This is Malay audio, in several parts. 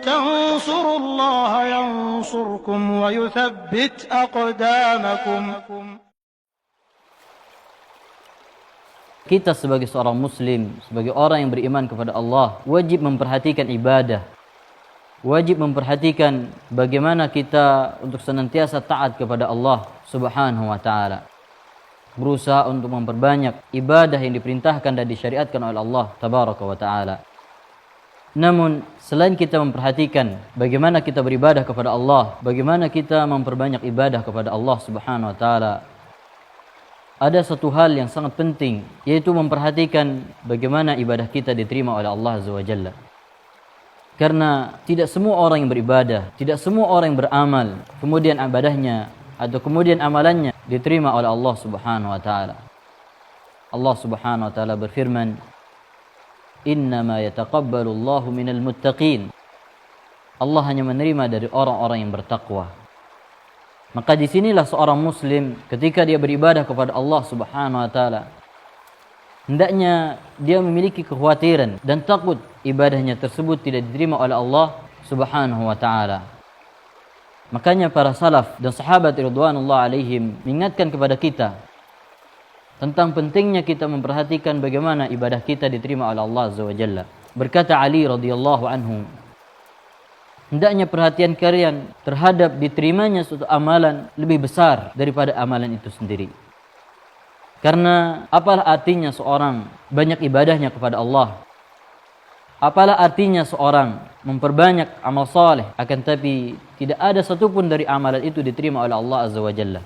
تنصروا الله ينصركم ويثبت أقدامكم. Kita sebagai seorang muslim, sebagai orang yang beriman kepada Allah, wajib memperhatikan ibadah. Wajib memperhatikan bagaimana kita untuk senantiasa taat kepada Allah Subhanahu wa taala. Berusaha untuk memperbanyak ibadah yang diperintahkan dan disyariatkan oleh Allah Tabaraka wa taala. Namun selain kita memperhatikan bagaimana kita beribadah kepada Allah, bagaimana kita memperbanyak ibadah kepada Allah Subhanahu wa taala, ada satu hal yang sangat penting, yaitu memperhatikan bagaimana ibadah kita diterima oleh Allah Azza wa Jalla. Karena tidak semua orang yang beribadah, tidak semua orang yang beramal, kemudian ibadahnya atau kemudian amalannya diterima oleh Allah Subhanahu wa taala. Allah Subhanahu wa taala berfirman, "Innama yataqabbalu Allahu minal muttaqin." Allah hanya menerima dari orang-orang yang bertakwa. Maka disinilah seorang muslim ketika dia beribadah kepada Allah Subhanahu wa taala, hendaknya dia memiliki kekhawatiran dan takut ibadahnya tersebut tidak diterima oleh Allah Subhanahu wa taala. Makanya para salaf dan sahabat ridwanullah alaihim mengingatkan kepada kita tentang pentingnya kita memperhatikan bagaimana ibadah kita diterima oleh Allah Azza wa Jalla. Berkata Ali radhiyallahu anhu, hendaknya perhatian kalian terhadap diterimanya suatu amalan lebih besar daripada amalan itu sendiri. Karena apalah artinya seorang banyak ibadahnya kepada Allah? Apalah artinya seorang memperbanyak amal saleh, akan tapi tidak ada satupun dari amalan itu diterima oleh Allah Azza wa Jalla.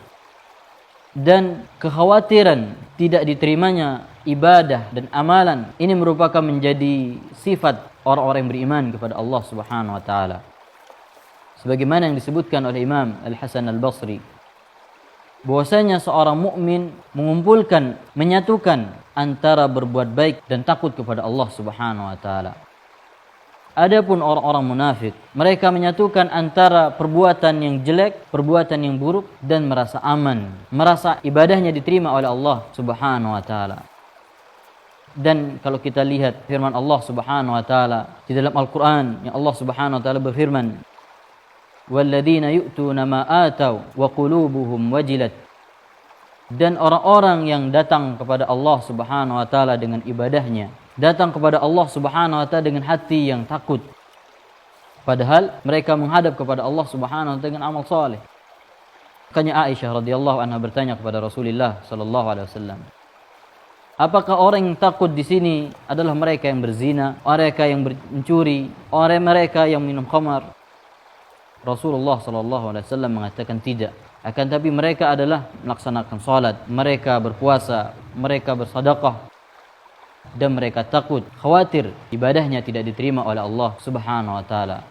Dan kekhawatiran tidak diterimanya ibadah dan amalan ini merupakan menjadi sifat orang-orang yang beriman kepada Allah Subhanahu wa taala. Sebagaimana yang disebutkan oleh Imam Al-Hasan Al-Basri, bahwasanya seorang mukmin mengumpulkan, menyatukan antara berbuat baik dan takut kepada Allah Subhanahu wa taala. Adapun orang-orang munafik, mereka menyatukan antara perbuatan yang jelek, perbuatan yang buruk, dan merasa aman, merasa ibadahnya diterima oleh Allah Subhanahu wa taala. Dan kalau kita lihat firman Allah Subhanahu wa taala di dalam Al-Qur'an, yang Allah Subhanahu wa taala berfirman, "Walladzina yu'tuna ma atau wa qulubuhum wajilat." Dan orang-orang yang datang kepada Allah Subhanahu wa taala dengan ibadahnya, datang kepada Allah Subhanahu wa taala dengan hati yang takut, padahal mereka menghadap kepada Allah Subhanahu wa taala dengan amal saleh. Makanya Aisyah radhiyallahu anha bertanya kepada Rasulullah sallallahu alaihi wasallam, apakah orang yang takut di sini adalah mereka yang berzina, mereka yang mencuri, orang mereka yang minum khamar? Rasulullah sallallahu alaihi wasallam mengatakan tidak. Akan tapi mereka adalah melaksanakan salat, mereka berpuasa, mereka bersedekah, dan mereka takut, khawatir ibadahnya tidak diterima oleh Allah Subhanahu wa taala.